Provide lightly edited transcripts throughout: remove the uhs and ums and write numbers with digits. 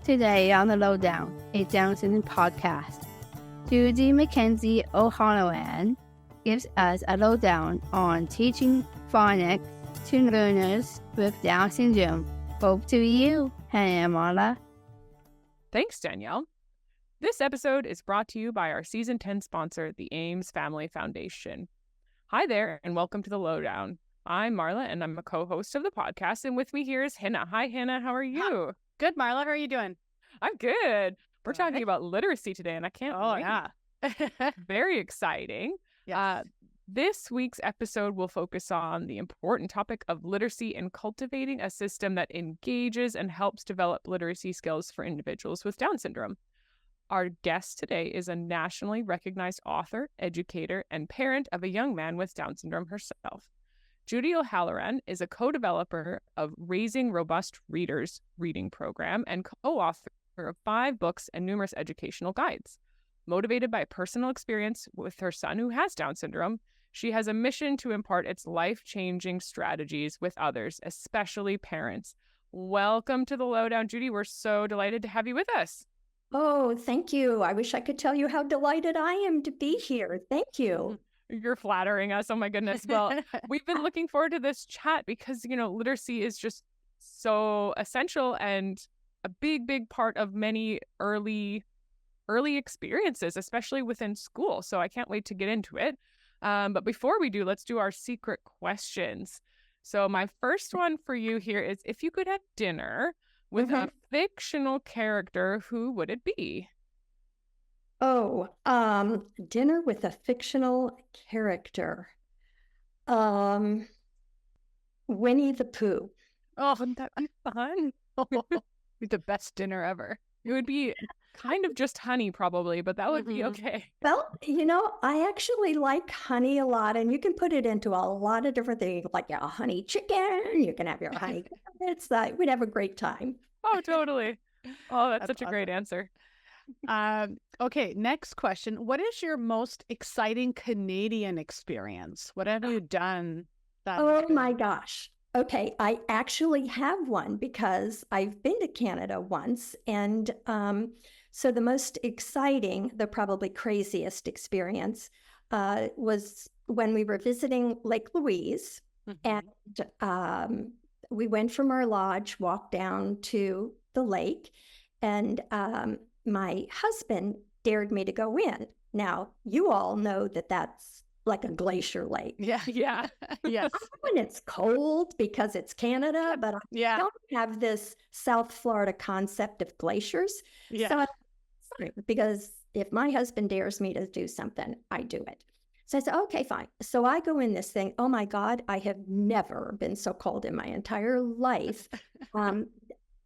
Today on the LowDOWN, a Down syndrome podcast, Judy Mackenzie O'Halloran gives us a lowdown on teaching phonics to learners with Down syndrome. Hope to you, Hannah Marla. Thanks, Danielle. This episode is brought to you by our Season 10 sponsor, the Ames Family Foundation. Hi there, and welcome to the LowDOWN. I'm Marla, and I'm a co-host of the podcast, and with me here is Hannah. Hi, Hannah. How are you? Good, Marla. How are you doing? I'm good. We're talking about literacy today, and I can't wait. Yeah. Very exciting. Yes. This week's episode will focus on the important topic of literacy and cultivating a system that engages and helps develop literacy skills for individuals with Down syndrome. Our guest today is a nationally recognized author, educator, and parent of a young man with Down syndrome herself. Judy O'Halloran is a co-developer of Raising Robust Readers reading program and co-author of 5 books and numerous educational guides. Motivated by personal experience with her son who has Down syndrome, she has a mission to impart its life-changing strategies with others, especially parents. Welcome to the LowDOWN, Judy. We're so delighted to have you with us. Oh, thank you. I wish I could tell you how delighted I am to be here. Thank you. You're flattering us. Oh my goodness. Well, we've been looking forward to this chat because, literacy is just so essential and a big part of many early experiences, especially within school. So I can't wait to get into it. But before we do, let's do our secret questions. So my first one for you here is, if you could have dinner with a fictional character, who would it be? Oh, dinner with a fictional character. Winnie the Pooh. Oh, wouldn't that be fun? Be the best dinner ever. It would be kind of just honey, probably, but that would be okay. Well, I actually like honey a lot, and you can put it into a lot of different things, like a honey chicken. You can have your honey carrots. We'd have a great time. Oh, totally. Oh, that's such a great answer. Okay, next question. What is your most exciting Canadian experience? What have you done? My gosh. Okay, I actually have one because I've been to Canada once. And so the most exciting, the probably craziest experience was when we were visiting Lake Louise. And we went from our lodge, walked down to the lake, and my husband dared me to go in. Now, you all know that that's like a glacier lake. Yeah. Yes. When it's cold because it's Canada, but I don't have this South Florida concept of glaciers. Yeah. So sorry, because if my husband dares me to do something, I do it. So I said, okay, fine. So I go in this thing. Oh my God, I have never been so cold in my entire life.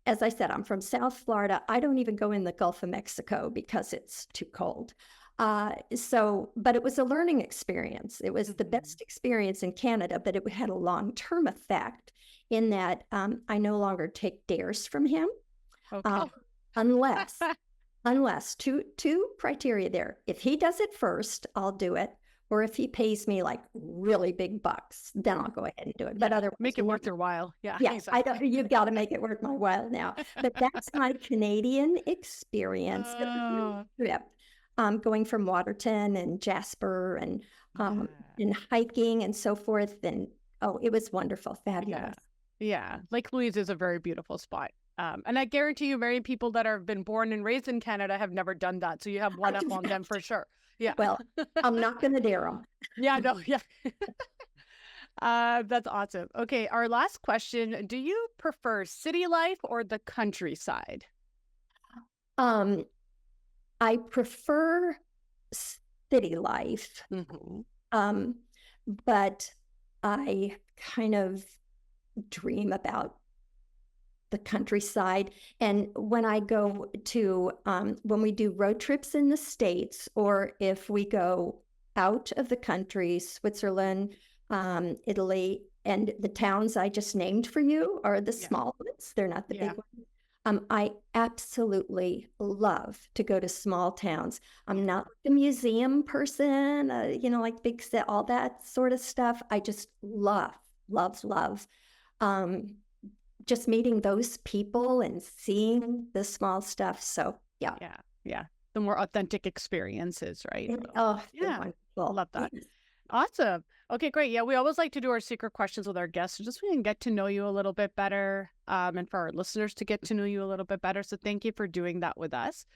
As I said, I'm from South Florida. I don't even go in the Gulf of Mexico because it's too cold. But it was a learning experience. It was the best experience in Canada, but it had a long-term effect in that I no longer take dares from him. Okay. Unless two criteria there. If he does it first, I'll do it. Or if he pays me like really big bucks, then I'll go ahead and do it. But otherwise, make it worth your while. Yeah. Yes, exactly. You've got to make it worth my while now. But that's my Canadian experience. Trip. Going from Waterton and Jasper and hiking and so forth. And it was wonderful, fabulous. Yeah. Lake Louise is a very beautiful spot. And I guarantee you, many people that have been born and raised in Canada have never done that. So you have one up on them for sure. Yeah. Well, I'm not going to dare them. Yeah, no, yeah. That's awesome. Okay, our last question. Do you prefer city life or the countryside? I prefer city life, but I kind of dream about the countryside. And when I go to, when we do road trips in the States, or if we go out of the country, Switzerland, Italy, and the towns I just named for you are the small ones. They're not the big ones. I absolutely love to go to small towns. I'm not a museum person, like big set, all that sort of stuff. I just love just meeting those people and seeing the small stuff. So yeah. Yeah. The more authentic experiences, right? Oh, Yeah. wonderful. Love that. Yes. Awesome. Okay, great. Yeah, we always like to do our secret questions with our guests, so just so we can get to know you a little bit better, and for our listeners to get to know you a little bit better. So thank you for doing that with us.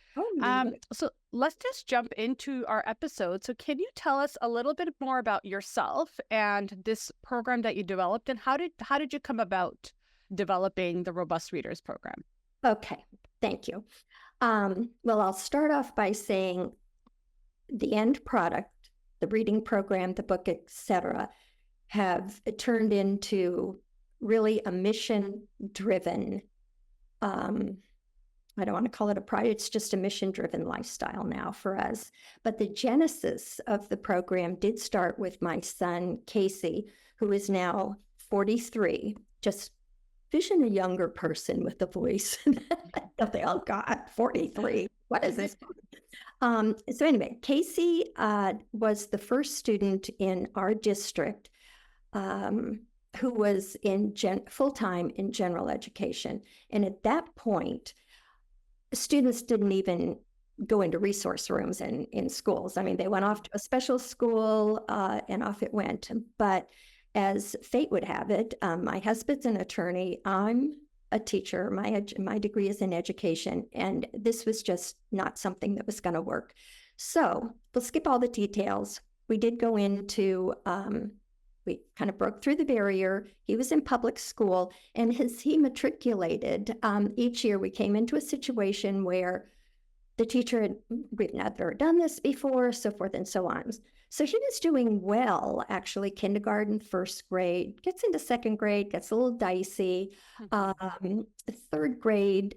So let's just jump into our episode. So can you tell us a little bit more about yourself and this program that you developed, and how did you come about developing the Robust Readers program? Okay, thank you. Well, I'll start off by saying the end product, the reading program, the book, etc., have turned into really a mission-driven, I don't want to call it a pride, it's just a mission-driven lifestyle now for us. But the genesis of the program did start with my son, Casey, who is now 43, just vision a younger person with the voice. Oh God, 43. What is this? So anyway, Casey was the first student in our district who was in full-time in general education. And at that point, students didn't even go into resource rooms in schools. I mean, they went off to a special school and off it went. But as fate would have it, my husband's an attorney. I'm a teacher. My degree is in education, and this was just not something that was going to work. So we'll skip all the details. We did go into, we kind of broke through the barrier. He was in public school, and as he matriculated, each year we came into a situation where the teacher we've never done this before, so forth and so on. So he was doing well, actually, kindergarten, first grade, gets into second grade, gets a little dicey. Third grade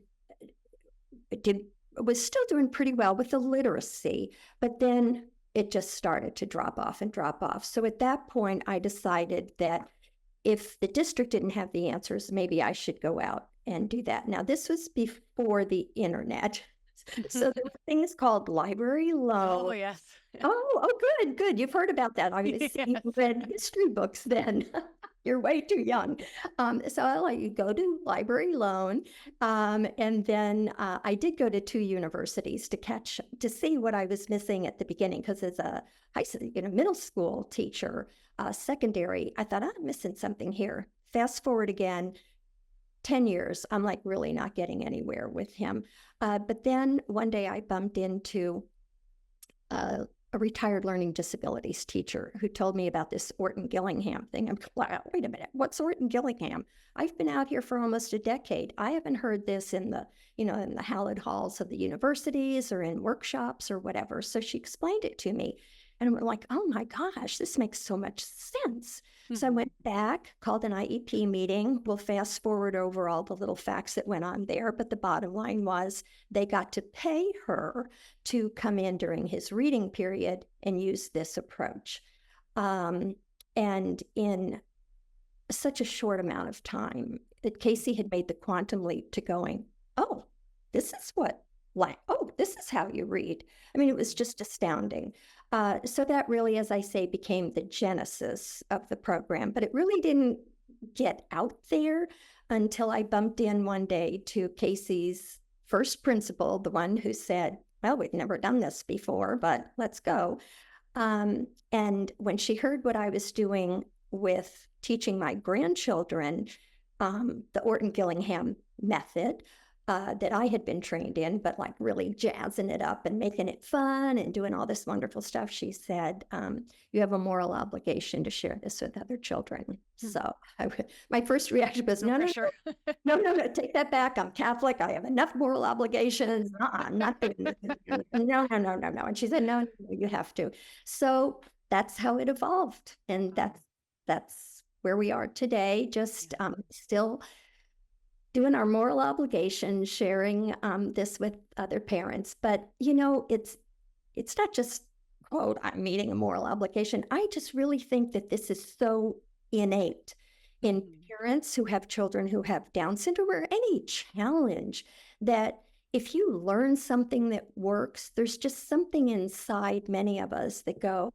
was still doing pretty well with the literacy, but then it just started to drop off and drop off. So at that point, I decided that if the district didn't have the answers, maybe I should go out and do that. Now, this was before the internet. So there were things called Library Loan. Oh, yes. Oh, good. You've heard about that. Obviously, Yes. you read history books then. You're way too young. So I'll let you go to Library Loan. And then I did go to 2 universities to see what I was missing at the beginning, because as a middle school teacher, secondary, I thought, I'm missing something here. Fast forward again, 10 years, I'm like really not getting anywhere with him. But then one day I bumped into a retired learning disabilities teacher who told me about this Orton Gillingham thing. I'm like, wait a minute, what's Orton Gillingham? I've been out here for almost a decade. I haven't heard this in the hallowed halls of the universities or in workshops or whatever. So she explained it to me. And I'm like, oh my gosh, this makes so much sense. So I went back, called an IEP meeting. We'll fast forward over all the little facts that went on there. But the bottom line was they got to pay her to come in during his reading period and use this approach. And in such a short amount of time, that Casey had made the quantum leap to going, oh, this is how you read. I mean, it was just astounding. So that really, as I say, became the genesis of the program, but it really didn't get out there until I bumped in one day to Casey's first principal, the one who said, well, we've never done this before, but let's go. And when she heard what I was doing with teaching my grandchildren the Orton Gillingham method, that I had been trained in, but like really jazzing it up and making it fun and doing all this wonderful stuff, she said, you have a moral obligation to share this with other children. So my first reaction was, no, take that back. I'm Catholic. I have enough moral obligations. I'm not doing this. No. And she said, no, you have to. So that's how it evolved. And that's where we are today, just still doing our moral obligation, sharing this with other parents. But, it's not just, quote, I'm meeting a moral obligation. I just really think that this is so innate in parents who have children who have Down syndrome or any challenge, that if you learn something that works, there's just something inside many of us that go,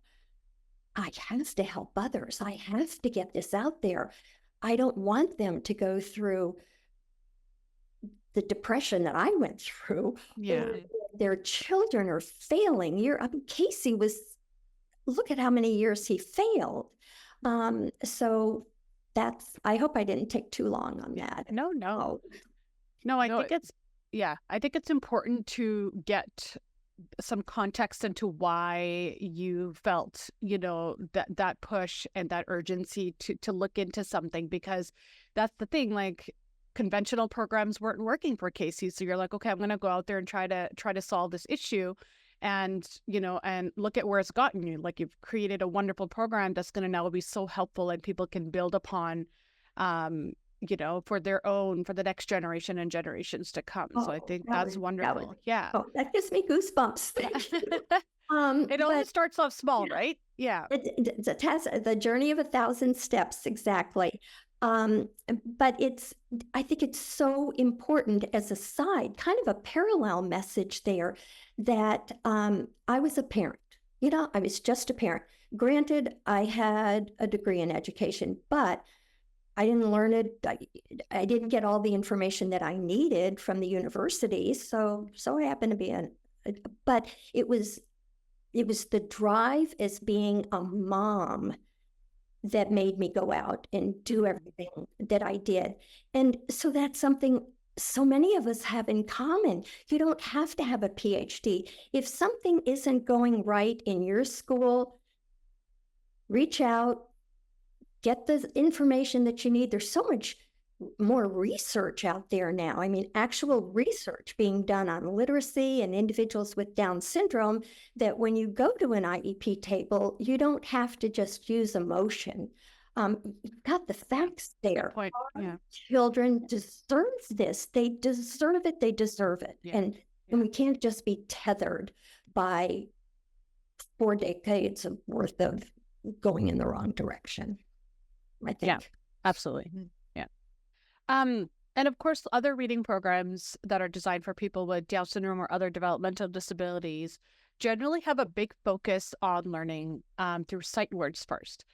I have to help others. I have to get this out there. I don't want them to go through the depression that I went through. Yeah. Their children are failing. Casey look at how many years he failed. So I hope I didn't take too long on that. No, I think it's important to get some context into why you felt, that push and that urgency to look into something, because that's the thing, like conventional programs weren't working for Casey. So you're like, okay, I'm going to go out there and try to solve this issue. And, and look at where it's gotten you. Like, you've created a wonderful program that's going to now be so helpful, and people can build upon, for the next generation and generations to come. So I think that's wonderful. That gives me goosebumps. It always starts off small, right? Yeah. It's a task, the journey of 1,000 steps, exactly. But I think it's so important as a side, kind of a parallel message there, that I was a parent. I was just a parent. Granted, I had a degree in education, but I didn't learn it. I didn't get all the information that I needed from the university. So I happened to be but it was the drive as being a mom that made me go out and do everything that I did. And so that's something so many of us have in common. You don't have to have a PhD. If something isn't going right in your school, reach out, get the information that you need. There's so much more research out there now. I mean, actual research being done on literacy and individuals with Down syndrome, that when you go to an IEP table, you don't have to just use emotion. You've got the facts there. Good point. Yeah. Children deserve this. They deserve it. They deserve it. Yeah. And we can't just be tethered by 4 decades of worth of going in the wrong direction, I think. Yeah, absolutely. Yeah. And of course, other reading programs that are designed for people with Down syndrome or other developmental disabilities generally have a big focus on learning through sight words first.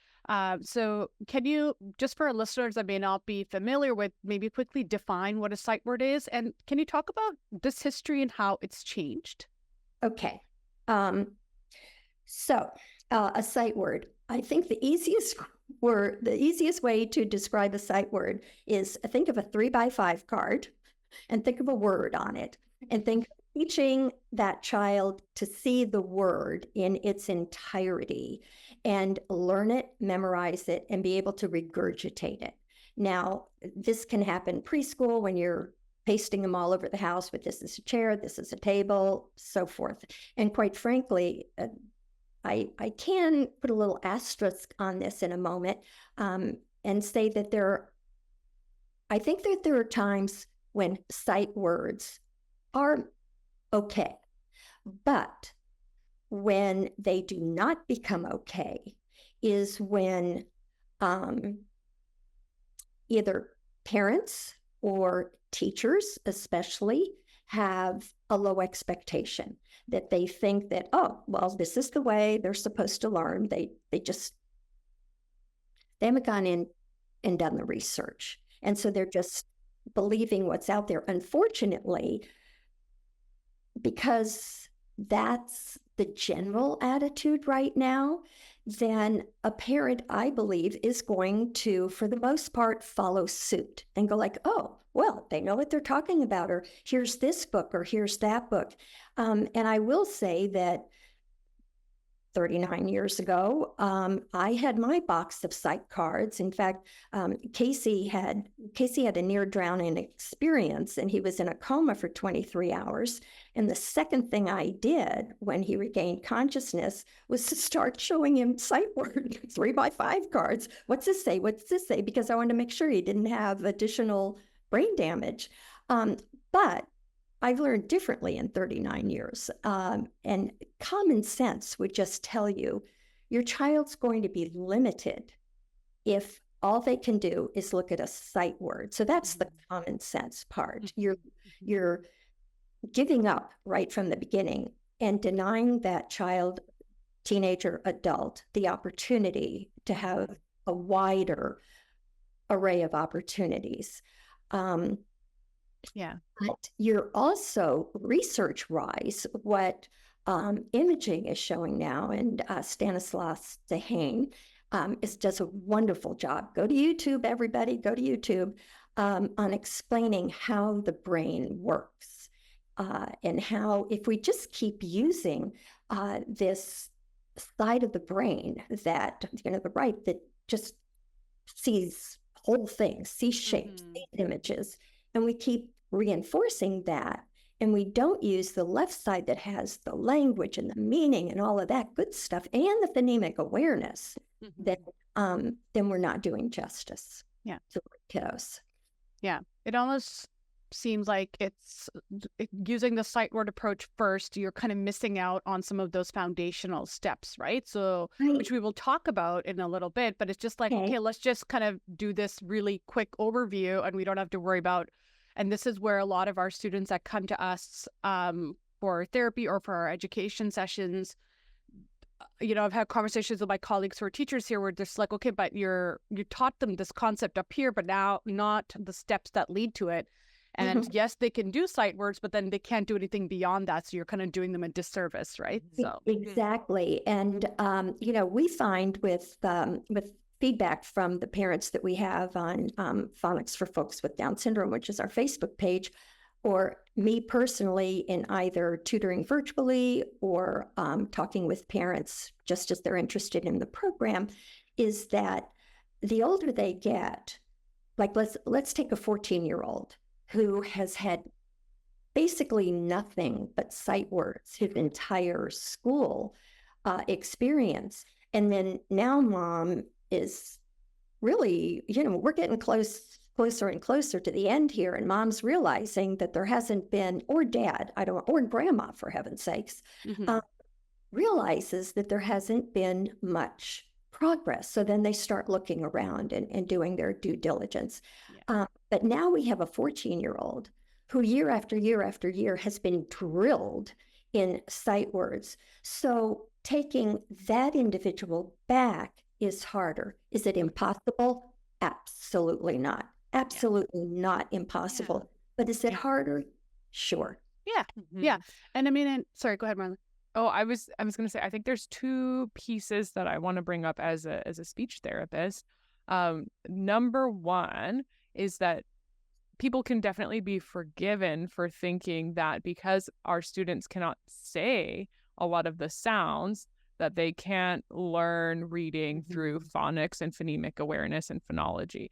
So can you, just for our listeners that may not be familiar with, maybe quickly define what a sight word is? And can you talk about this history and how it's changed? Okay. So a sight word, I think the easiest way to describe a sight word is think of a 3x5 card and think of a word on it, and think of teaching that child to see the word in its entirety and learn it, memorize it, and be able to regurgitate it. Now, this can happen preschool when you're pasting them all over the house with this is a chair, this is a table, so forth. And quite frankly, I can put a little asterisk on this in a moment and say that I think that there are times when sight words are okay, but when they do not become okay is when either parents or teachers especially have a low expectation, that they think that, oh, well, this is the way they're supposed to learn. They haven't gone in and done the research. And so they're just believing what's out there. Unfortunately, because that's the general attitude right now, then a parent, I believe, is going to, for the most part, follow suit and go like, oh, well, they know what they're talking about, or here's this book, or here's that book. And I will say that 39 years ago, I had my box of sight cards. In fact, Casey had a near drowning experience, and he was in a coma for 23 hours. And the second thing I did when he regained consciousness was to start showing him sight word 3x5 cards. What's this say? What's this say? Because I wanted to make sure he didn't have additional brain damage. But I've learned differently in 39 years. And common sense would just tell you your child's going to be limited if all they can do is look at a sight word. So that's the common sense part. You're giving up right from the beginning and denying that child, teenager, adult, the opportunity to have a wider array of opportunities. Yeah. But you're also, research-wise, what imaging is showing now, and Stanislaus Dehaene does a wonderful job. Go to YouTube, everybody, go to YouTube, on explaining how the brain works, and how if we just keep using this side of the brain that, the right, that just sees whole things, sees shapes, sees images, and we keep reinforcing that, and we don't use the left side that has the language and the meaning and all of that good stuff and the phonemic awareness, then we're not doing justice to kiddos. Yeah, it almost seems like it's using the sight word approach first, you're kind of missing out on some of those foundational steps, right? So, which we will talk about in a little bit, but it's just like, okay, let's just kind of do this really quick overview and we don't have to worry about, and this is where a lot of our students that come to us for therapy or for our education sessions, I've had conversations with my colleagues who are teachers here where they're just like, okay, but you taught them this concept up here, but now not the steps that lead to it. And yes, they can do sight words, but then they can't do anything beyond that. So you're kind of doing them a disservice, right? So exactly. And, we find with feedback from the parents that we have on Phonics for Folks with Down Syndrome, which is our Facebook page, or me personally in either tutoring virtually or talking with parents just as they're interested in the program, is that the older they get, like let's take a 14-year-old who has had basically nothing but sight words his entire school experience. And then now mom is really, we're getting closer and closer to the end here, and mom's realizing that there hasn't been, or dad, or grandma, for heaven's sakes, realizes that there hasn't been much progress. So then they start looking around and doing their due diligence. But now we have a 14-year-old who year after year after year has been drilled in sight words. So taking that individual back is harder. Is it impossible? Absolutely not. Absolutely not impossible. But is it harder? Sure. Yeah. And I mean, sorry, go ahead, Marlon. Oh, I was going to say, I think there's two pieces that I want to bring up as a speech therapist. Number one is that people can definitely be forgiven for thinking that because our students cannot say a lot of the sounds, that they can't learn reading through phonics and phonemic awareness and phonology.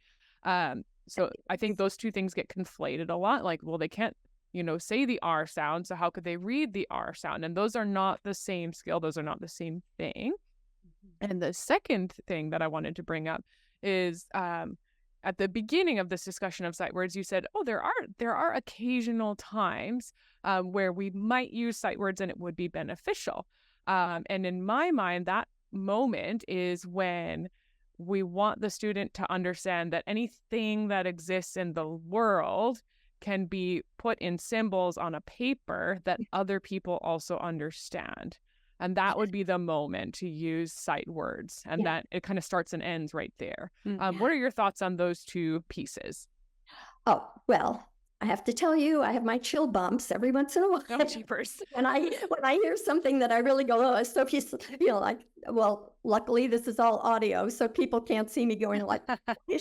So I think those two things get conflated a lot. Like, well, they can't, say the R sound, so how could they read the R sound? And those are not the same skill. Those are not the same thing. And the second thing that I wanted to bring up is at the beginning of this discussion of sight words, you said, oh, there are occasional times where we might use sight words and it would be beneficial. And in my mind, that moment is when we want the student to understand that anything that exists in the world can be put in symbols on a paper that other people also understand. And that would be the moment to use sight words, and that it kind of starts and ends right there. What are your thoughts on those two pieces? Oh, well, I have to tell you, I have my chill bumps every once in a while. Oh, jeepers. when I hear something that I really go, oh, so like, well, luckily this is all audio, so people can't see me going like,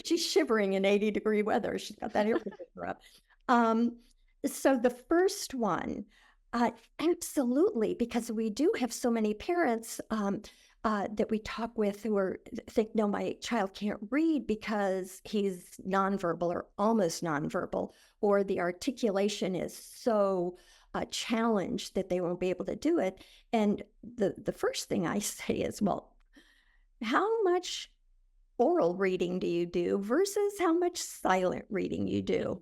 she's shivering in 80-degree weather. She's got that air conditioner up. So the first one, absolutely, because we do have so many parents that we talk with who think, no, my child can't read because he's nonverbal or almost nonverbal, or the articulation is so challenged that they won't be able to do it. And the first thing I say is, well, how much oral reading do you do versus how much silent reading you do?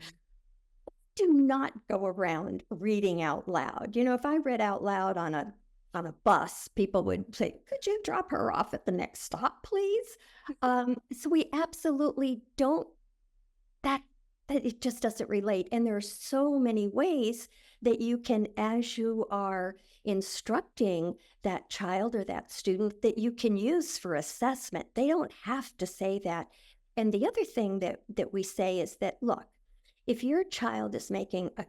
Do not go around reading out loud. If I read out loud on a bus, people would say, could you drop her off at the next stop, please? So we absolutely don't, that it just doesn't relate. And there are so many ways that you can, as you are instructing that child or that student, that you can use for assessment. They don't have to say that. And the other thing that we say is that, look, If your child is making a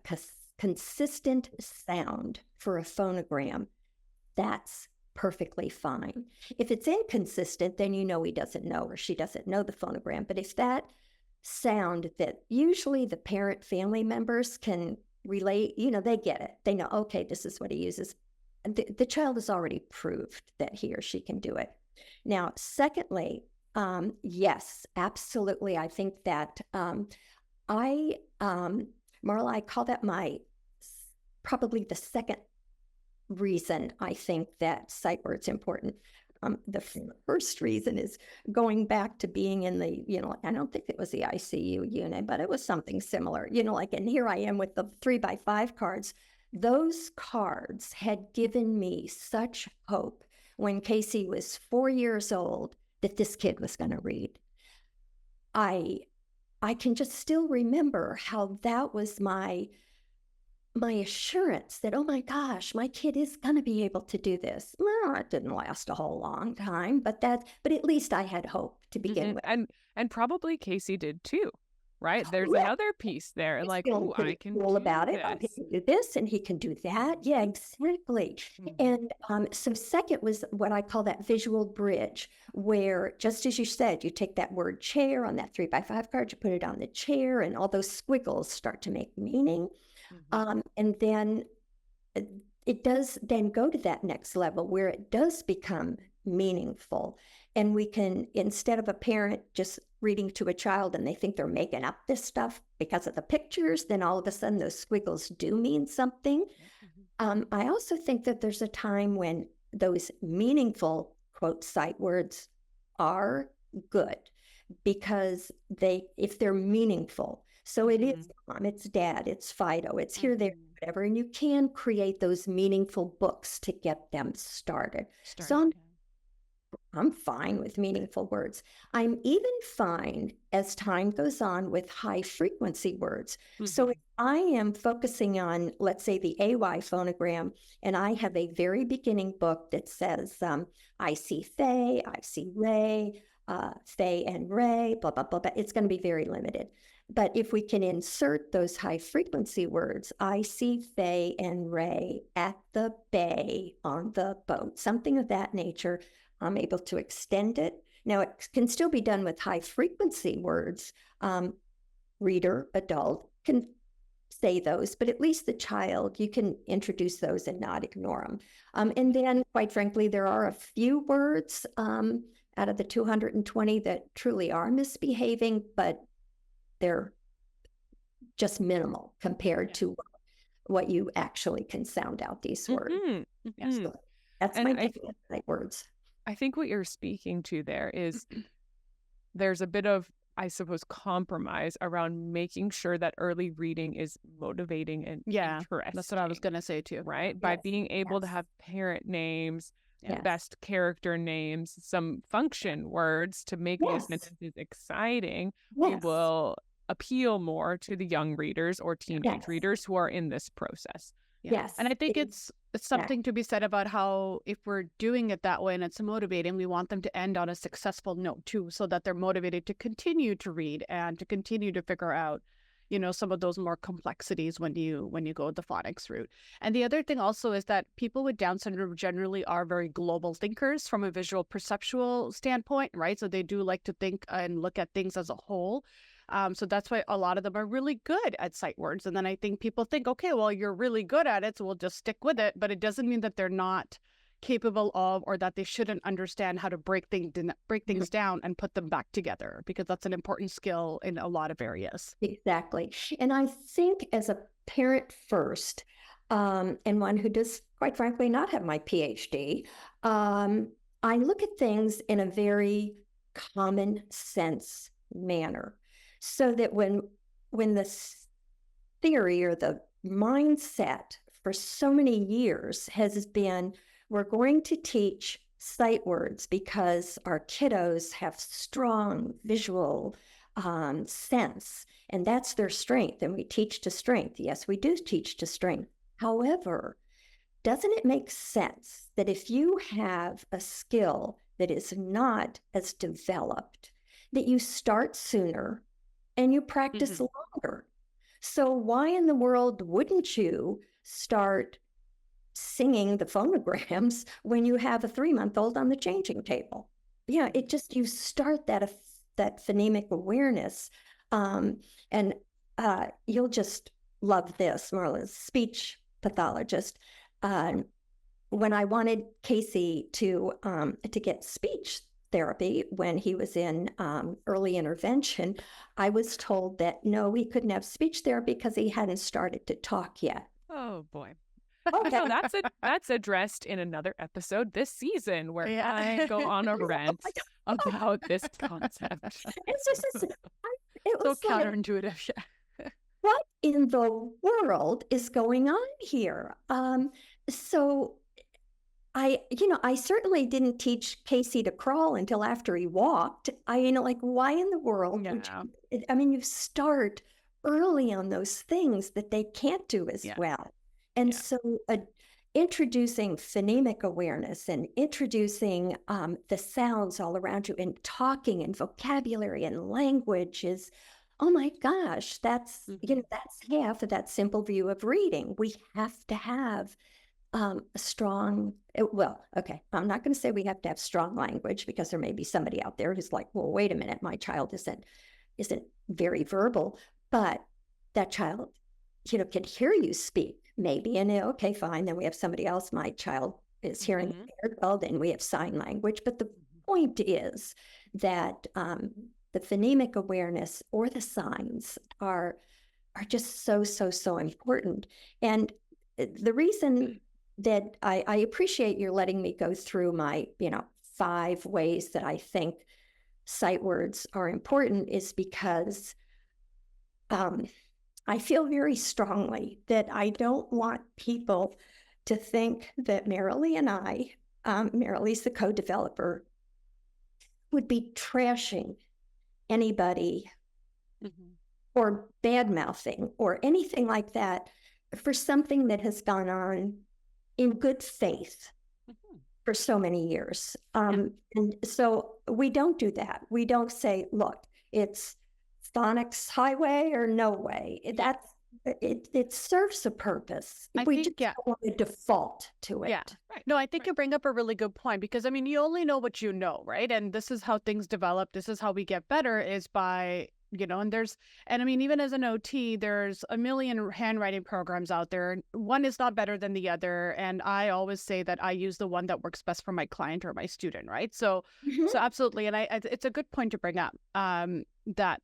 consistent sound for a phonogram, that's perfectly fine. If it's inconsistent, then you know he doesn't know or she doesn't know the phonogram. But if that sound that usually the parent family members can relate, they get it. They know, okay, this is what he uses. The child has already proved that he or she can do it. Now, secondly, yes, absolutely. I think that Marla, I call that probably the second reason I think that sight words important. The first reason is going back to being in the, I don't think it was the ICU unit, but it was something similar, and here I am with the 3x5 cards. Those cards had given me such hope when Casey was 4 years old that this kid was going to read. I can just still remember how that was my assurance that, oh my gosh, my kid is going to be able to do this. Well, it didn't last a whole long time, but at least I had hope to begin with. And probably Casey did too, right? There's another piece there. He's like, feeling I can cool do about this. it. Oh, he can do this and he can do that. Yeah, exactly. And so second was what I call that visual bridge, where just as you said, you take that word chair on that 3x5 card, you put it on the chair, and all those squiggles start to make meaning. And then it does then go to that next level where it does become meaningful. And we can, instead of a parent just reading to a child and they think they're making up this stuff because of the pictures, then all of a sudden those squiggles do mean something. I also think that there's a time when those meaningful, quote, sight words are good because if they're meaningful. So it is mom, it's dad, it's Fido, it's here, there, whatever. And you can create those meaningful books to get them started. So I'm fine with meaningful words. I'm even fine as time goes on with high frequency words. So if I am focusing on, let's say, the AY phonogram, and I have a very beginning book that says, I see Faye, I see Ray, Faye and Ray, blah, blah, blah, blah. It's going to be very limited. But if we can insert those high frequency words, I see Faye and Ray at the bay on the boat, something of that nature, I'm able to extend it. Now, it can still be done with high frequency words. Reader, adult can say those, but at least the child, you can introduce those and not ignore them. And then, quite frankly, there are a few words out of the 220 that truly are misbehaving, but they're just minimal compared to what you actually can sound out these words. So that's my take on words. I think what you're speaking to there is there's a bit of, I suppose, compromise around making sure that early reading is motivating and interesting. That's what I was going to say too. Right? By being able to have parent names, best character names, some function words to make those sentences exciting, we will appeal more to the young readers or teenage readers who are in this process. Yes. And I think it's something to be said about how if we're doing it that way and it's motivating, we want them to end on a successful note too, so that they're motivated to continue to read and to continue to figure out, some of those more complexities when you go the phonics route. And the other thing also is that people with Down syndrome generally are very global thinkers from a visual perceptual standpoint, right? So they do like to think and look at things as a whole. So that's why a lot of them are really good at sight words. And then I think people think, okay, well, you're really good at it, so we'll just stick with it. But it doesn't mean that they're not capable of, or that they shouldn't understand how to break things down and put them back together, because that's an important skill in a lot of areas. Exactly. And I think as a parent first, and one who does, quite frankly, not have my PhD, I look at things in a very common sense manner. So that when the theory or the mindset for so many years has been, we're going to teach sight words because our kiddos have strong visual sense, and that's their strength, and we teach to strength. Yes, we do teach to strength. However, doesn't it make sense that if you have a skill that is not as developed, that you start sooner and you practice longer? So why in the world wouldn't you start singing the phonograms when you have a 3-month-old on the changing table? Yeah, it just, you start that phonemic awareness, and you'll just love this. Marla's speech pathologist. When I wanted Casey to get speech therapy when he was in early intervention, I was told that no, he couldn't have speech therapy because he hadn't started to talk yet. Oh boy. Okay. So that's addressed in another episode this season where I go on a rant about this concept. It's just, it So was like, counterintuitive. Yeah. what in the world is going on here? So I certainly didn't teach Casey to crawl until after he walked. Like, why in the world? Yeah. You start early on those things that they can't do as well. And so introducing phonemic awareness and introducing the sounds all around you and talking and vocabulary and language is, oh my gosh, that's, that's half of that simple view of reading. We have to have a strong, I'm not going to say we have to have strong language, because there may be somebody out there who's like, well, wait a minute, my child isn't very verbal, but that child, can hear you speak maybe, and okay, fine, then we have somebody else, my child is hearing impaired, well, then we have sign language. But the point is that the phonemic awareness or the signs are just so important. And the reason that I appreciate your letting me go through my 5 ways that I think sight words are important is because I feel very strongly that I don't want people to think that Marilee and I, Marilee's the co-developer, would be trashing anybody or bad-mouthing or anything like that for something that has gone on in good faith for so many years. And so we don't do that. We don't say, look, it's Phonics highway or no way. It serves a purpose. We just don't want to default to it. Yeah. Right. No, I think you bring up a really good point, because you only know what you know, right? And this is how things develop. This is how we get better, is by, even as an OT, there's a million handwriting programs out there. One is not better than the other. And I always say that I use the one that works best for my client or my student, right? So absolutely. And it's a good point to bring up, that,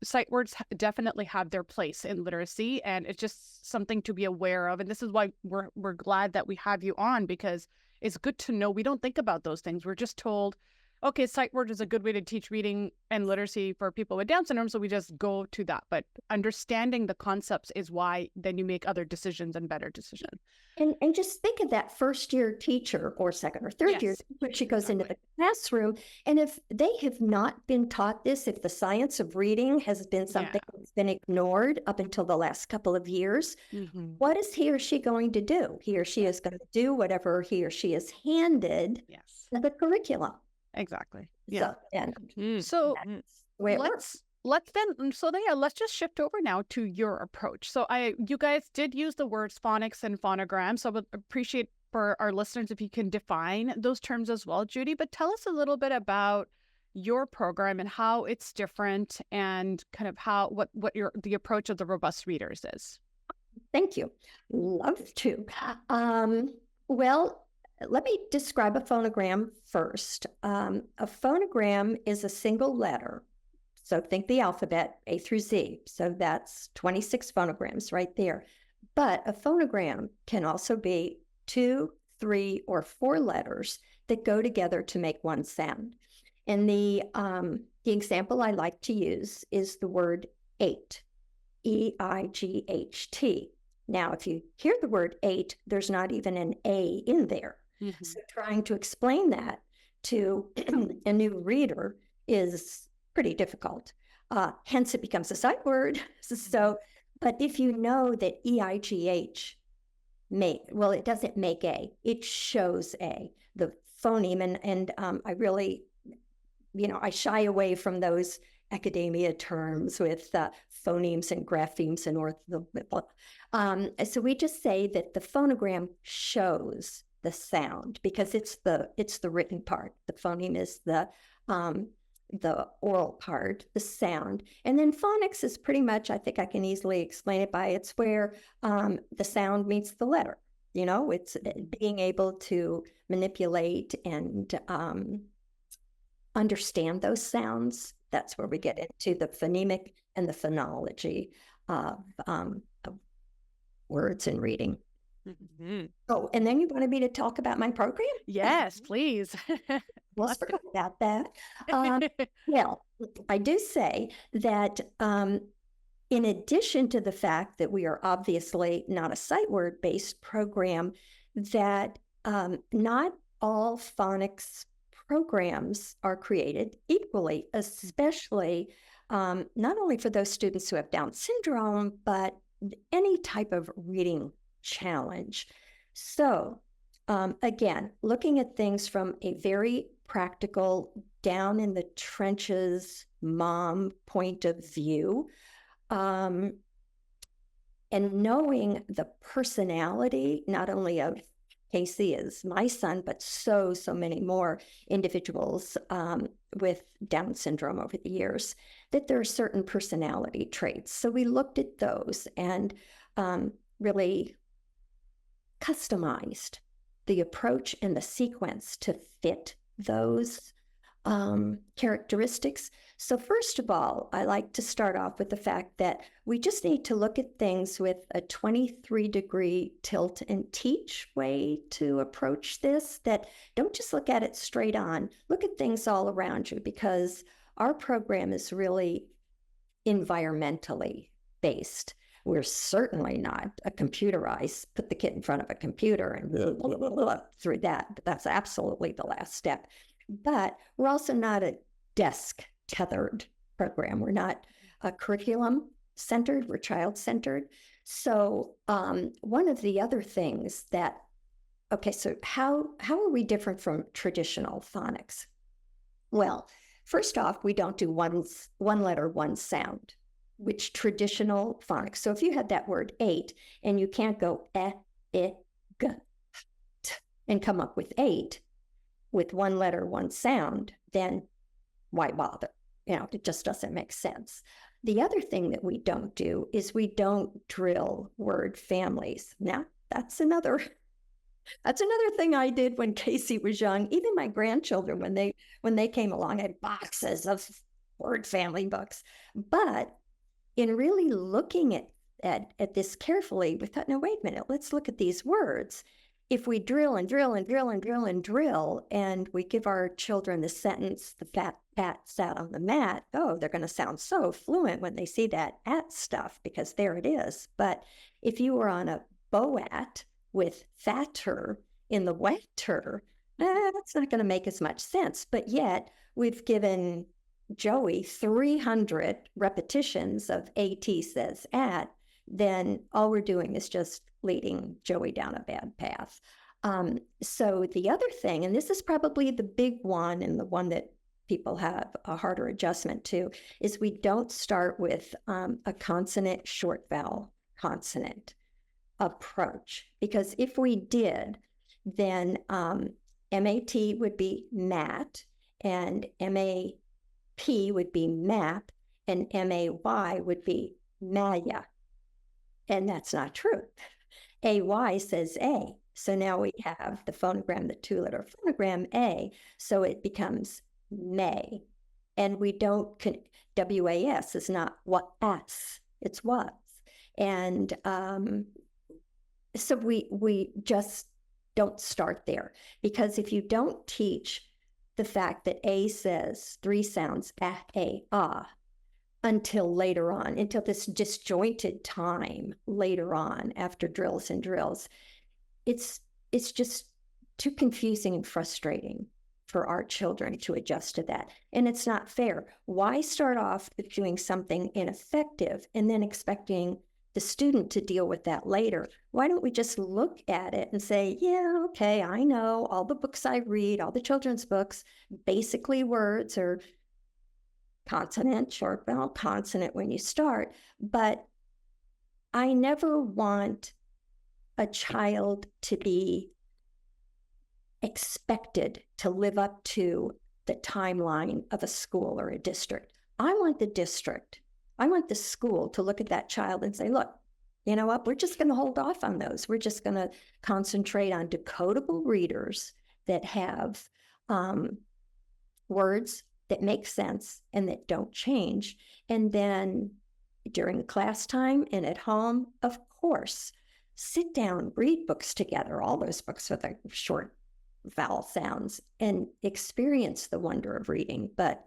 sight words definitely have their place in literacy, and it's just something to be aware of. And this is why we're glad that we have you on, because it's good to know. We don't think about those things. We're just told, okay, sight word is a good way to teach reading and literacy for people with Down syndrome, so we just go to that. But understanding the concepts is why then you make other decisions and better decisions. And just think of that first-year teacher or second or third year teacher. She goes into the classroom, and if they have not been taught this, if the science of reading has been something that's been ignored up until the last couple of years, what is he or she going to do? He or she is going to do whatever he or she is handed in the curriculum. Exactly. Yeah. So let's just shift over now to your approach. So you guys did use the words phonics and phonograms. So I would appreciate for our listeners if you can define those terms as well, Judy. But tell us a little bit about your program and how it's different, and kind of what the approach of the robust readers is. Thank you. Love to. Well, let me describe a phonogram first. A phonogram is a single letter. So think the alphabet, A through Z. So that's 26 phonograms right there. But a phonogram can also be 2, 3, or 4 letters that go together to make one sound. And the example I like to use is the word eight, E-I-G-H-T. Now, if you hear the word 8, there's not even an A in there. So trying to explain that to a new reader is pretty difficult. Hence, it becomes a sight word. So, but if you know that E-I-G-H it doesn't make A, it shows A, the phoneme. And I really, I shy away from those academia terms with phonemes and graphemes and so we just say that the phonogram shows the sound because it's the written part. The phoneme is the oral part, the sound. And then phonics is pretty much, I think I can easily explain it by, it's where the sound meets the letter. It's being able to manipulate and understand those sounds. That's where we get into the phonemic and the phonology of words and reading. Mm-hmm. Oh, and then you wanted me to talk about my program? Yes, please. Let's forget about that. Well, I do say that in addition to the fact that we are obviously not a sight word based program, that not all phonics programs are created equally, especially not only for those students who have Down syndrome, but any type of reading challenge. So again, looking at things from a very practical, down in the trenches mom point of view, and knowing the personality, not only of Casey as my son, but so many more individuals with Down syndrome over the years, that there are certain personality traits. So we looked at those and really customized the approach and the sequence to fit those characteristics. So first of all, I like to start off with the fact that we just need to look at things with a 23-degree tilt and teach way to approach this, that don't just look at it straight on, look at things all around you, because our program is really environmentally based. We're certainly not a computerized, put the kid in front of a computer and through that. But that's absolutely the last step. But we're also not a desk-tethered program. We're not a curriculum-centered. We're child-centered. So one of the other things that, okay, so how are we different from traditional phonics? Well, first off, we don't do one letter, one sound, which traditional phonics. So if you had that word 8 and you can't go g, t, and come up with 8 with one letter, one sound, then why bother? It just doesn't make sense. The other thing that we don't do is we don't drill word families. Now, that's another thing I did when Casey was young. Even my grandchildren, when they came along, had boxes of word family books. But in really looking at this carefully, we thought, no, wait a minute, let's look at these words. If we drill and drill and drill and drill and drill, and we give our children the sentence, the fat cat sat on the mat, oh, they're going to sound so fluent when they see that at stuff, because there it is. But if you were on a boat with fatter in the wetter, that's not going to make as much sense. But yet we've given Joey 300 repetitions of AT says at, then all we're doing is just leading Joey down a bad path. So the other thing, and this is probably the big one and the one that people have a harder adjustment to, is we don't start with a consonant short vowel consonant approach. Because if we did, then MAT would be mat, and MAP would be map, and MAY would be Maya. And that's not true. AY says A. So now we have the phonogram, the 2-letter phonogram A. So it becomes may. And we don't, WAS is not what s, it's was. And so we just don't start there. Because if you don't teach the fact that A says 3 sounds, until later on, until this disjointed time later on after drills and drills, it's just too confusing and frustrating for our children to adjust to that. And it's not fair. Why start off with doing something ineffective and then expecting the student to deal with that later? Why don't we just look at it and say, yeah, okay, I know all the books I read, all the children's books, basically words are consonant, short vowel, consonant when you start, but I never want a child to be expected to live up to the timeline of a school or a district. I want the school to look at that child and say, look, you know what, we're just going to hold off on those. We're just going to concentrate on decodable readers that have words that make sense and that don't change. And then during class time and at home, of course, sit down, read books together, all those books with the short vowel sounds, and experience the wonder of reading, but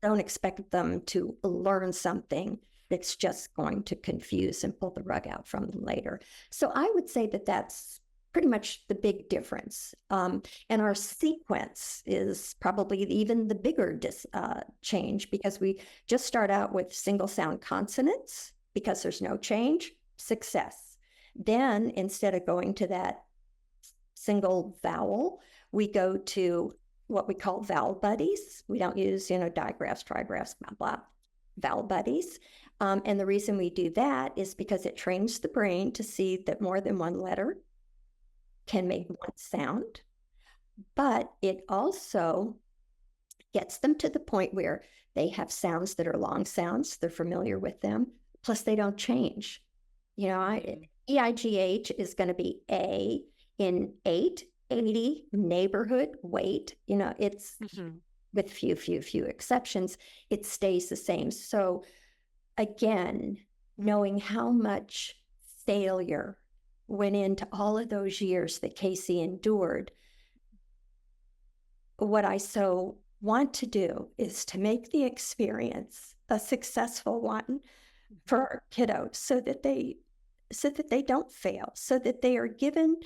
don't expect them to learn something that's just going to confuse and pull the rug out from them later. So I would say that that's pretty much the big difference. And our sequence is probably even the bigger change, because we just start out with single sound consonants because there's no change, success. Then instead of going to that single vowel, we go to what we call vowel buddies. We don't use, digraphs, trigraphs, blah, blah, vowel buddies. And the reason we do that is because it trains the brain to see that more than one letter can make one sound, but it also gets them to the point where they have sounds that are long sounds, they're familiar with them, plus they don't change. EIGH is going to be A in 8, 80, neighborhood, weight, it's with few exceptions, it stays the same. So again, knowing how much failure went into all of those years that Casey endured, what I so want to do is to make the experience a successful one for our kiddos, so that they don't fail, so that they are given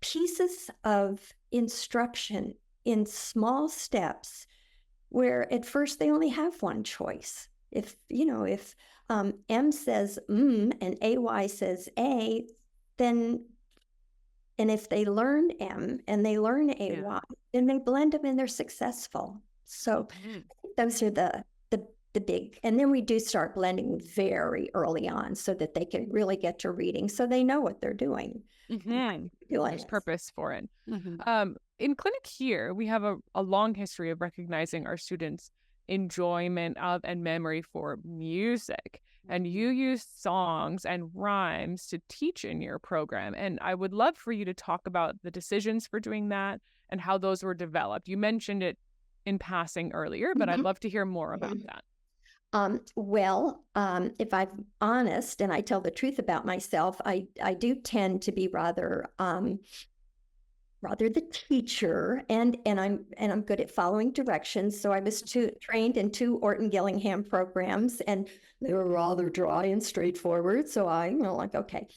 pieces of instruction in small steps where at first they only have one choice. If M says and AY says A, then, and if they learn M and they learn AY, then they blend them and they're successful. So those are the big, and then we do start blending very early on so that they can really get to reading, so they know what they're doing. There's purpose for it. In clinic here, we have a long history of recognizing our students' enjoyment of and memory for music. And you use songs and rhymes to teach in your program. And I would love for you to talk about the decisions for doing that and how those were developed. You mentioned it in passing earlier, but I'd love to hear more about that. If I'm honest and I tell the truth about myself, I do tend to be rather the teacher, and I'm good at following directions. So I was trained in 2 Orton Gillingham programs, and they were rather dry and straightforward. So okay.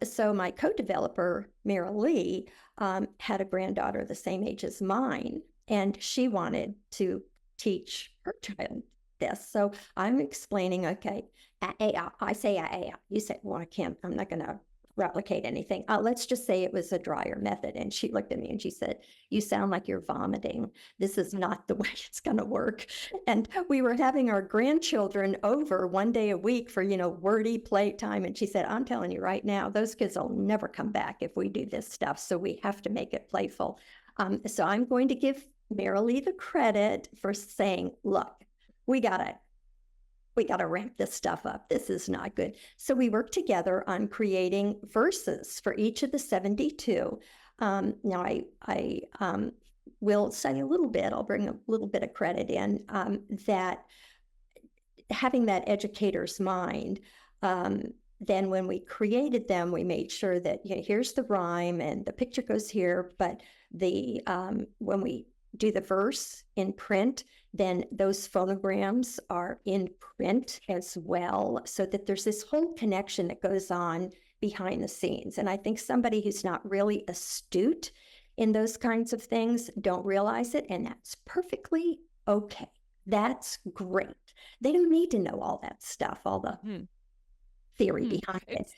So my co-developer, Mira Lee, had a granddaughter the same age as mine, and she wanted to teach her child this. So I'm explaining, okay, I say you say, well, I'm not going to replicate anything. Let's just say it was a drier method. And she looked at me and she said, you sound like you're vomiting. This is not the way it's going to work. And we were having our grandchildren over one day a week for, wordy playtime. And she said, I'm telling you right now, those kids will never come back if we do this stuff. So we have to make it playful. So I'm going to give Marilee the credit for saying, look, we gotta ramp this stuff up. This is not good. So we worked together on creating verses for each of the 72. Now I will say a little bit, I'll bring a little bit of credit in, that having that educator's mind, then when we created them, we made sure that here's the rhyme and the picture goes here, but when we do the verse in print, then those phonograms are in print as well, so that there's this whole connection that goes on behind the scenes. And I think somebody who's not really astute in those kinds of things don't realize it, and that's perfectly okay. That's great. They don't need to know all that stuff, all the theory behind it.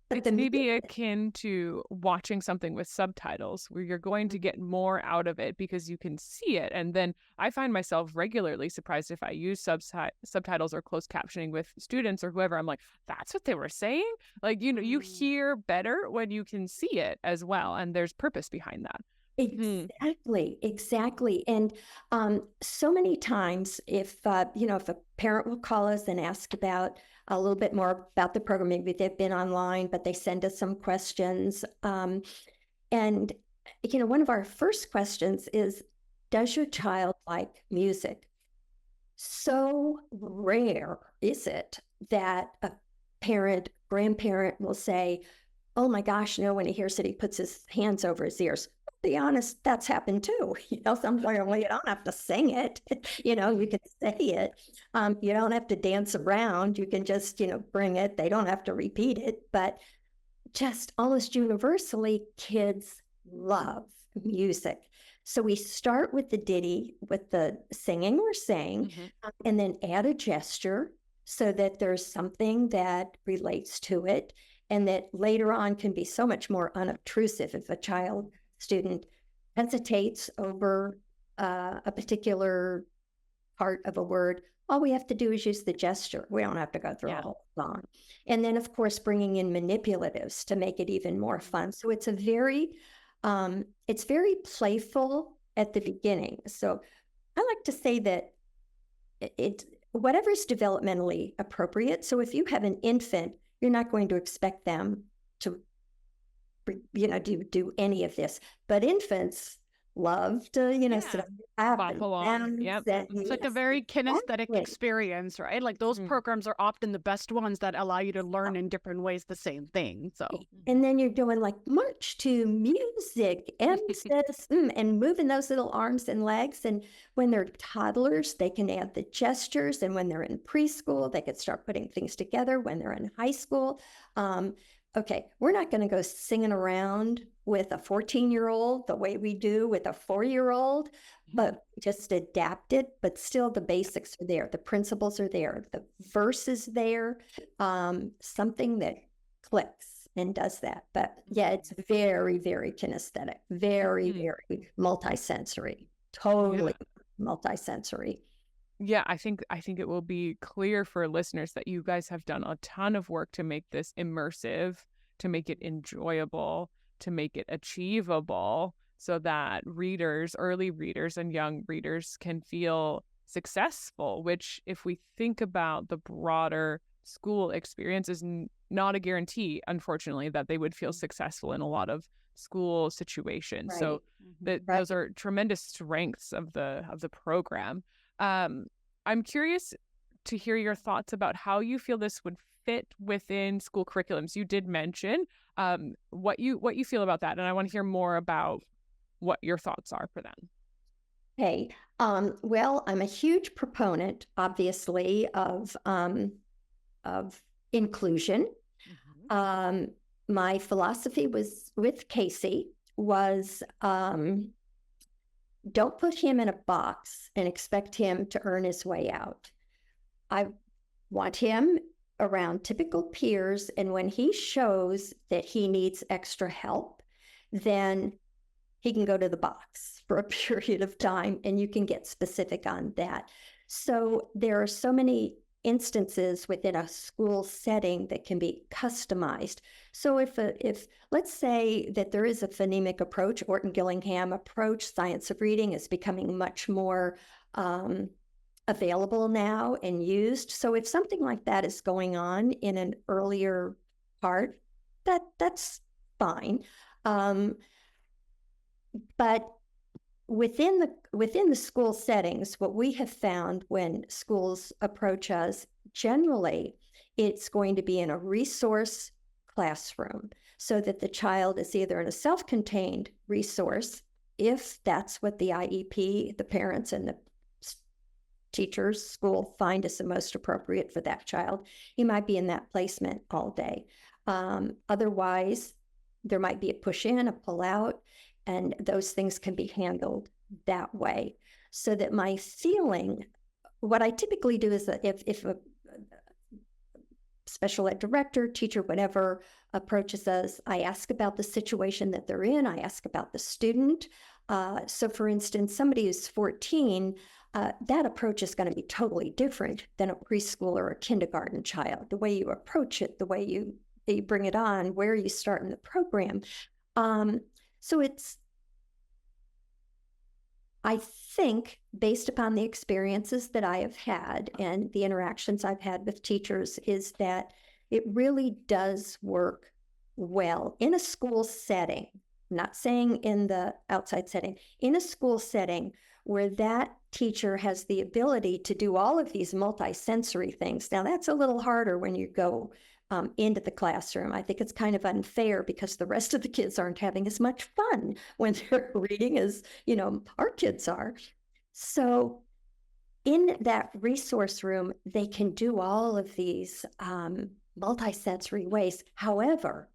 But It's maybe akin to watching something with subtitles where you're going to get more out of it because you can see it. And then I find myself regularly surprised if I use subtitles or closed captioning with students or whoever. I'm like, that's what they were saying? Like, you hear better when you can see it as well. And there's purpose behind that. Exactly. And so many times if a parent will call us and ask about a little bit more about the program, maybe they've been online, but they send us some questions. And, one of our first questions is, does your child like music? So rare is it that a parent, grandparent will say, oh my gosh, no, when he hears it, he puts his hands over his ears. Be honest, that's happened too. Sometimes you don't have to sing it. You can say it. You don't have to dance around. You can just, bring it. They don't have to repeat it. But just almost universally, kids love music. So we start with the ditty, with the singing or saying, and then add a gesture so that there's something that relates to it, and that later on can be so much more unobtrusive if a student hesitates over a particular part of a word. All we have to do is use the gesture. We don't have to go through a whole song. And then, of course, bringing in manipulatives to make it even more fun. So it's very playful at the beginning. So I like to say that whatever's developmentally appropriate. So if you have an infant, you're not going to expect them to do any of this, but infants love to sit up and down. It's like a very kinesthetic experience, right? Like those programs are often the best ones that allow you to learn in different ways the same thing. So, and then you're doing like march to music, emphasis, and moving those little arms and legs. And when they're toddlers, they can add the gestures. And when they're in preschool, they can start putting things together. When they're in high school, okay, we're not going to go singing around with a 14-year-old the way we do with a 4-year-old, but just adapt it. But still, the basics are there. The principles are there. The verse is there. Something that clicks and does that. But yeah, it's very, very kinesthetic, very, very multisensory, totally multisensory. Yeah, I think it will be clear for listeners that you guys have done a ton of work to make this immersive, to make it enjoyable, to make it achievable, so that readers, early readers and young readers can feel successful, which, if we think about the broader school experience, is not a guarantee, unfortunately, that they would feel successful in a lot of school situations. Right. So those are tremendous strengths of the program. I'm curious to hear your thoughts about how you feel this would fit within school curriculums. You did mention what you feel about that, and I want to hear more about what your thoughts are for them. Okay. Well, I'm a huge proponent, obviously, of inclusion. My philosophy was with Casey was don't put him in a box and expect him to earn his way out. I want him around typical peers, and when he shows that he needs extra help, then he can go to the box for a period of time, and you can get specific on that. So there are so many instances within a school setting that can be customized. So if let's say that there is a phonemic approach, Orton-Gillingham approach, science of reading is becoming much more available now and used. So if something like that is going on in an earlier part, that's fine. But within the school settings, what we have found when schools approach us, generally, it's going to be in a resource classroom, so that the child is either in a self-contained resource, if that's what the IEP, the parents and the teachers, school find is the most appropriate for that child. He might be in that placement all day. Otherwise, there might be a push in, a pull out, and those things can be handled that way. So that my feeling, what I typically do is that if a special ed director, teacher, whatever approaches us, I ask about the situation that they're in. I ask about the student. So for instance, somebody who's 14, that approach is going to be totally different than a preschool or a kindergarten child. The way you approach it, the way you bring it on, where you start in the program. So I think, based upon the experiences that I have had and the interactions I've had with teachers, is that it really does work well in a school setting. I'm not saying in the outside setting, in a school setting where that teacher has the ability to do all of these multisensory things. Now, that's a little harder when you go into the classroom. I think it's kind of unfair because the rest of the kids aren't having as much fun when they're reading as, our kids are. So in that resource room, they can do all of these multisensory ways. However,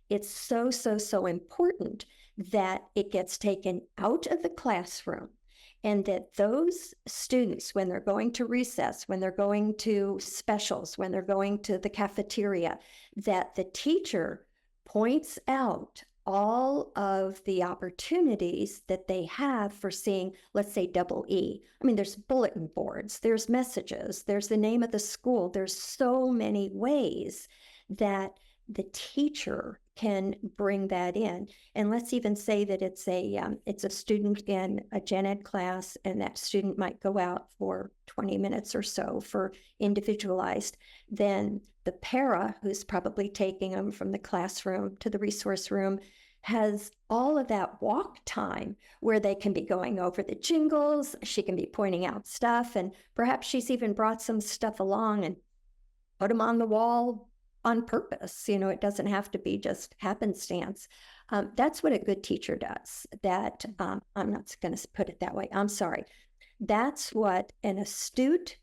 it's so important that it gets taken out of the classroom, and that those students, when they're going to recess, when they're going to specials, when they're going to the cafeteria, that the teacher points out all of the opportunities that they have for seeing, let's say, double E. I mean, there's bulletin boards, there's messages, there's the name of the school. There's so many ways that the teacher can bring that in. And let's even say that it's a student in a gen ed class, and that student might go out for 20 minutes or so for individualized. Then the para, who's probably taking them from the classroom to the resource room, has all of that walk time where they can be going over the jingles. She can be pointing out stuff, and perhaps she's even brought some stuff along and put them on the wall on purpose. It doesn't have to be just happenstance. That's what a good teacher does. That I'm not going to put it that way. I'm sorry. That's what an astute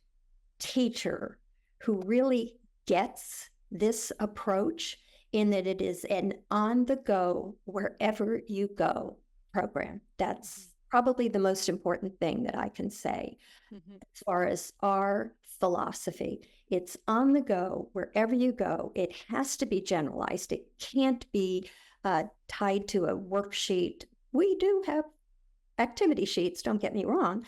teacher who really gets this approach, in that it is an on-the-go, wherever you go program. That's probably the most important thing that I can say as far as our philosophy. It's on the go, wherever you go. It has to be generalized. It can't be tied to a worksheet. We do have activity sheets, don't get me wrong,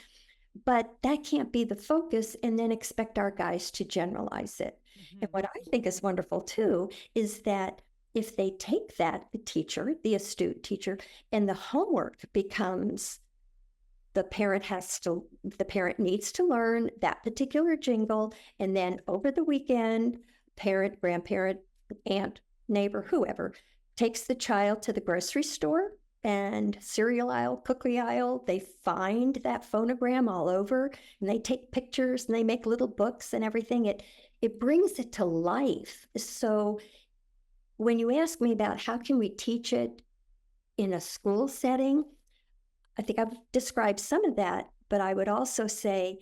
but that can't be the focus and then expect our guys to generalize it. And what I think is wonderful too is that if they take that, the teacher, the astute teacher, and the homework becomes, the parent needs to learn that particular jingle, and then over the weekend, parent, grandparent, aunt, neighbor, whoever, takes the child to the grocery store and cereal aisle, cookie aisle. They find that phonogram all over, and they take pictures, and they make little books and everything. It brings it to life. So when you ask me about how can we teach it in a school setting, I think I've described some of that, but I would also say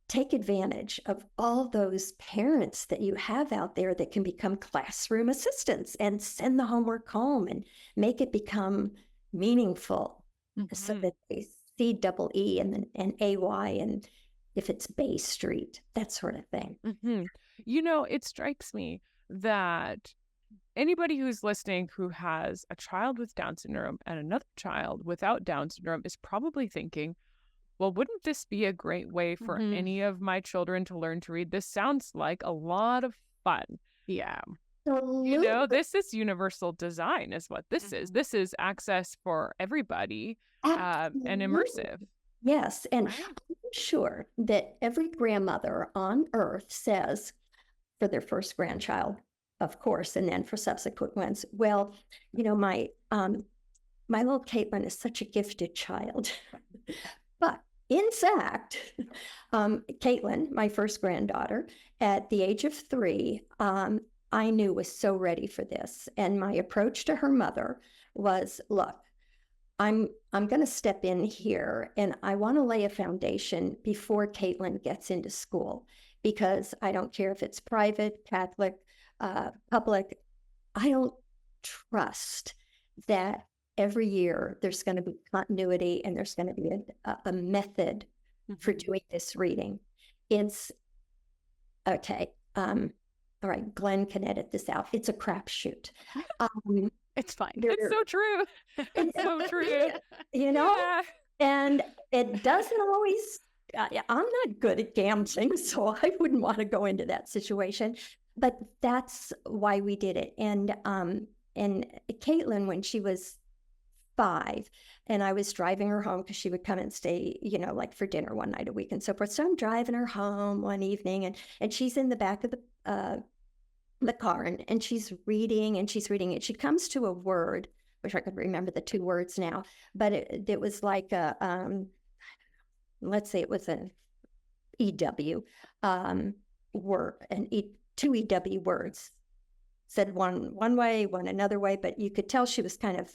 take advantage of all those parents that you have out there that can become classroom assistants and send the homework home and make it become meaningful, so that they see double E and AY, and if it's Bay Street, that sort of thing. It strikes me that anybody who's listening who has a child with Down syndrome and another child without Down syndrome is probably thinking, well, wouldn't this be a great way for any of my children to learn to read? This sounds like a lot of fun. Yeah. This is universal design is what this is. This is access for everybody and immersive. Yes. And I'm sure that every grandmother on earth says, for their first grandchild, of course, and then for subsequent ones, well, my little Caitlin is such a gifted child. But in fact, Caitlin, my first granddaughter, at the age of 3, I knew was so ready for this. And my approach to her mother was, look, I'm going to step in here, and I want to lay a foundation before Caitlin gets into school, because I don't care if it's private, Catholic, public. I don't trust that every year there's going to be continuity and there's going to be a method for doing this reading. It's okay. all right, Glenn can edit this out. It's a crapshoot. It's fine. It's so true. It's so true. You know, Yeah. and it doesn't always, I'm not good at gambling, so I wouldn't want to go into that situation. But that's why we did it. And Caitlin, when she was 5, and I was driving her home because she would come and stay, you know, like for dinner one night a week and so forth. So I'm driving her home one evening, and she's in the back of the car, and she's reading and she comes to a word, wish I could remember the 2 words now, but it was like a let's say it was an EW word, and 2 EW words, said one way, one another way, but you could tell she was kind of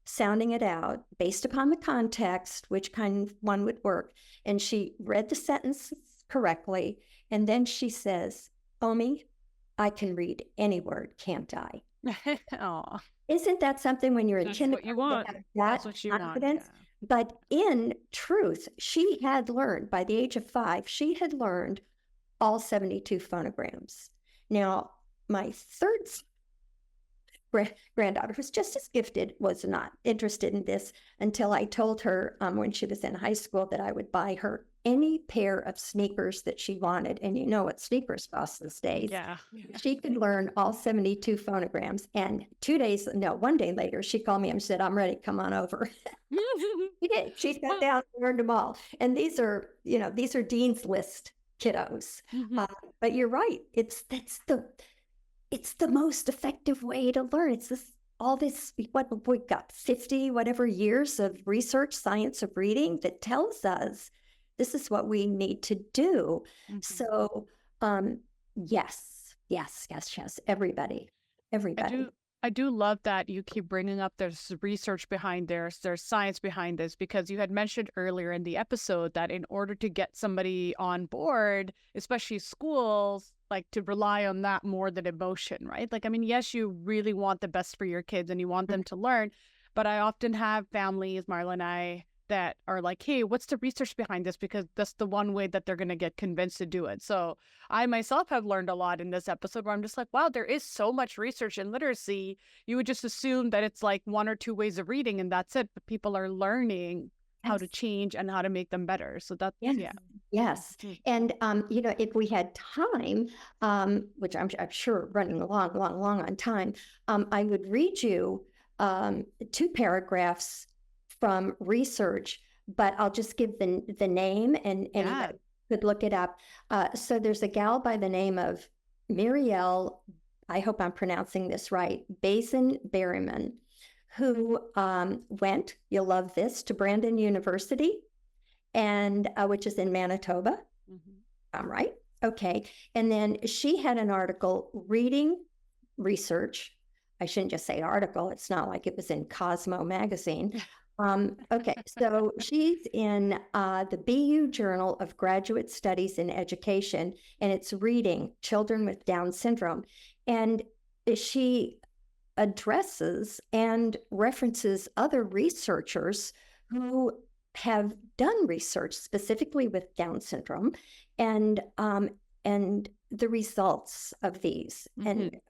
sounding it out based upon the context, which kind of one would work. And she read the sentence correctly, and then she says, "Omi, I can read any word, can't I?" Oh, Isn't that something when you're in That's kindergarten? what you want. To have that's that what you want. confidence? Yeah. But in truth, she had learned by the age of 5, she had learned all 72 phonograms. Now, my third granddaughter, who's just as gifted, was not interested in this until I told her when she was in high school that I would buy her any pair of sneakers that she wanted. And you know what sneakers cost these days. Yeah. She could learn all 72 phonograms. And 1 day later, she called me and said, "I'm ready. Come on over." She did. She sat down and learned them all. And these are Dean's List kiddos. But you're right. It's the most effective way to learn. It's what we've got 50 whatever years of research, science of reading that tells us this is what we need to do. So, yes, everybody. I do love that you keep bringing up there's research behind there's science behind this, because you had mentioned earlier in the episode that in order to get somebody on board, especially schools, like to rely on that more than emotion, right? Like, I mean, yes, you really want the best for your kids and you want them to learn, but I often have families, Marla and I, that are like, "Hey, what's the research behind this?" Because that's the one way that they're going to get convinced to do it. So I myself have learned a lot in this episode where I'm just like, wow, there is so much research in literacy. You would just assume that it's like 1 or 2 ways of reading and that's it. But people are learning how to change and how to make them better. So that's, Yes. And, if we had time, which I'm sure running long on time, I would read you 2 paragraphs from research, but I'll just give the name and anybody could look it up. So there's a gal by the name of Muriel, I hope I'm pronouncing this right, Bazin-Berryman, who went, you'll love this, to Brandon University, and which is in Manitoba. Right? Okay. And then she had an article reading research. I shouldn't just say article. It's not like it was in Cosmo magazine. Okay, so she's in the BU Journal of Graduate Studies in Education, and it's reading children with Down syndrome. And she addresses and references other researchers who have done research specifically with Down syndrome and the results of these. And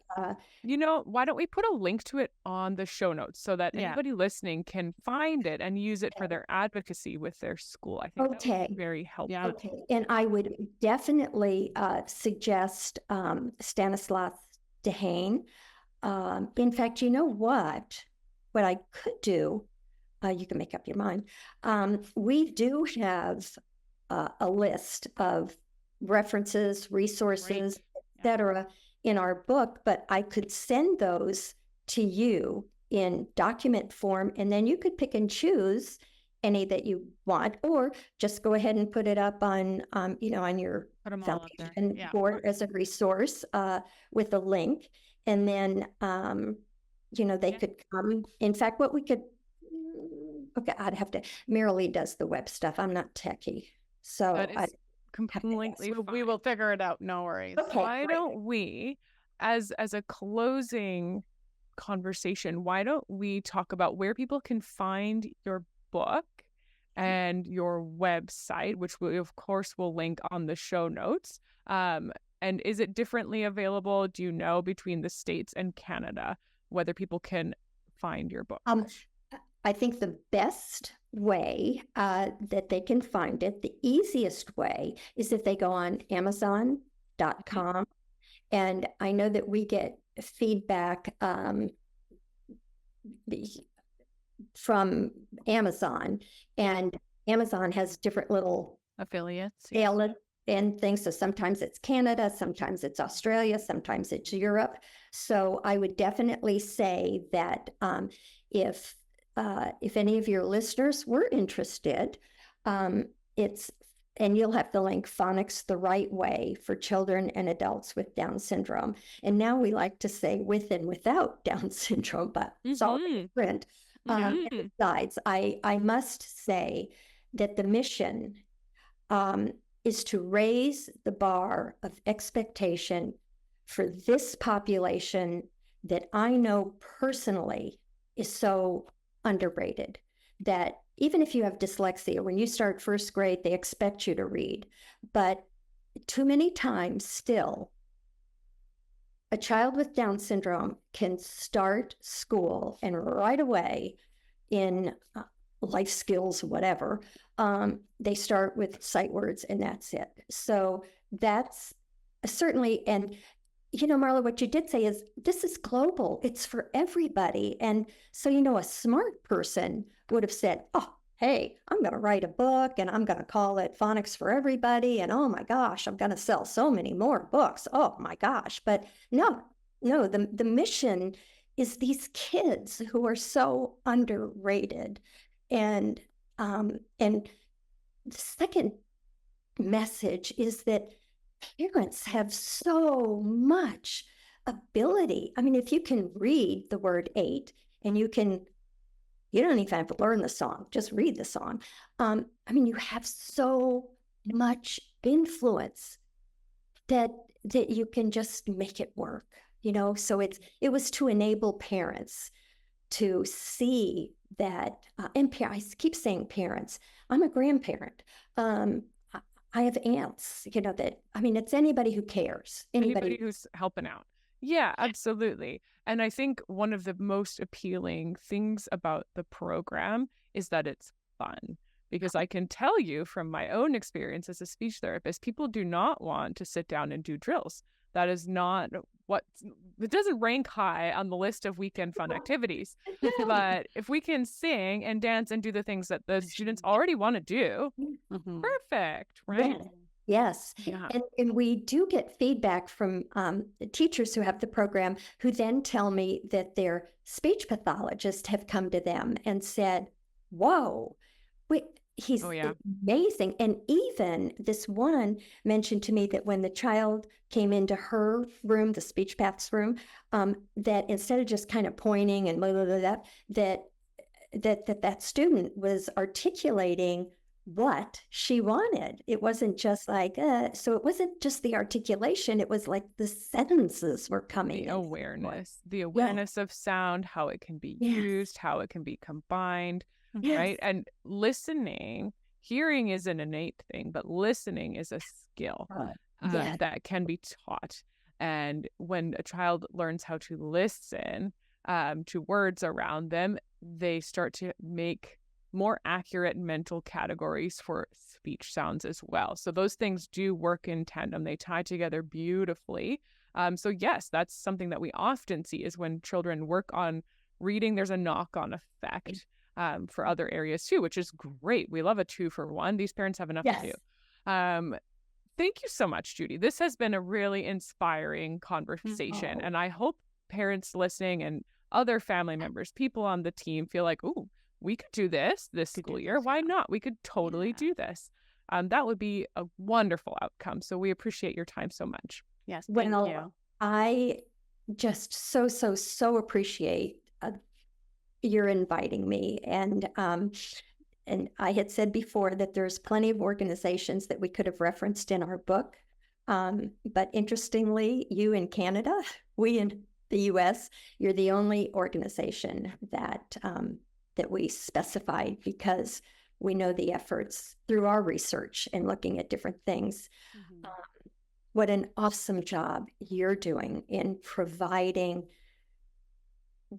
why don't we put a link to it on the show notes so that anybody listening can find it and use it for their advocacy with their school? I think that would be very helpful. Okay, and I would definitely suggest Stanislaus Dehaene. In fact, you know what I could do, you can make up your mind. We do have a list of references, resources, etc. in our book, but I could send those to you in document form, and then you could pick and choose any that you want, or just go ahead and put it up on your foundation board as a resource with a link, and then they could come. In fact, what we could, I'd have to. Marilee does the web stuff. I'm not techie, so completely fine. We will figure it out. No worries. Okay, why don't we, as a closing conversation, why don't we talk about where people can find your book and your website, which we of course will link on the show notes. And is it differently available, do you know, between the States and Canada, whether people can find your book? I think the best way that they can find it, the easiest way, is if they go on Amazon.com. And I know that we get feedback from Amazon, and Amazon has different little affiliates and things. So sometimes it's Canada, sometimes it's Australia, sometimes it's Europe. So I would definitely say that if any of your listeners were interested, and you'll have the link Phonics the Right Way for Children and Adults with Down Syndrome. And now we like to say with and without Down syndrome, but it's all different. Besides, I must say that the mission is to raise the bar of expectation for this population that I know personally is so underrated, that even if you have dyslexia, when you start first grade, they expect you to read. But too many times still, a child with Down syndrome can start school and right away in life skills, whatever, they start with sight words and that's it. So that's certainly, and you know, Marla, what you did say is this is global. It's for everybody. And so, you know, a smart person would have said, oh, hey, I'm going to write a book and I'm going to call it Phonics for Everybody. And oh my gosh, I'm going to sell so many more books. Oh my gosh. But no, the mission is these kids who are so underrated. And the second message is that parents have so much ability. I mean, if you can read the word 8 and you don't even have to learn the song, just read the song. I mean, you have so much influence that you can just make it work, you know? So it was to enable parents to see that, and I keep saying parents, I'm a grandparent. I have aunts, you know, that, I mean, it's anybody who cares. Anybody who's helping out. Yeah, absolutely. And I think one of the most appealing things about the program is that it's fun. Because I can tell you from my own experience as a speech therapist, people do not want to sit down and do drills. That is not it doesn't rank high on the list of weekend fun activities. But if we can sing and dance and do the things that the students already want to do, perfect, right? Yes. Yeah. And we do get feedback from teachers who have the program who then tell me that their speech pathologists have come to them and said, whoa, he's amazing. And even this one mentioned to me that when the child came into her room, the speech path's room, that instead of just kind of pointing and blah, blah, blah, blah, that student was articulating what she wanted. It wasn't just like, so it wasn't just the articulation. It was like the sentences were coming. The awareness of sound, how it can be used, how it can be combined. Right. And listening, hearing is an innate thing, but listening is a skill that can be taught. And when a child learns how to listen to words around them, they start to make more accurate mental categories for speech sounds as well. So those things do work in tandem. They tie together beautifully. So yes, that's something that we often see is when children work on reading, there's a knock-on effect. For other areas too, which is great. We love a 2-for-1. These parents have enough to do. Thank you so much, Judy. This has been a really inspiring conversation. And I hope parents listening and other family members, people on the team feel like, ooh, we could do this school year. Why not? We could totally do this. That would be a wonderful outcome. So we appreciate your time so much. Yes, thank you. I just so appreciate you're inviting me. And I had said before that there's plenty of organizations that we could have referenced in our book. But interestingly, you in Canada, we in the US, you're the only organization that we specified because we know the efforts through our research and looking at different things. what an awesome job you're doing in providing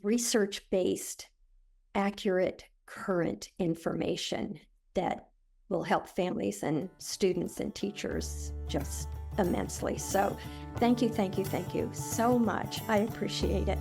research-based, accurate, current information that will help families and students and teachers just immensely. So thank you so much. I appreciate it.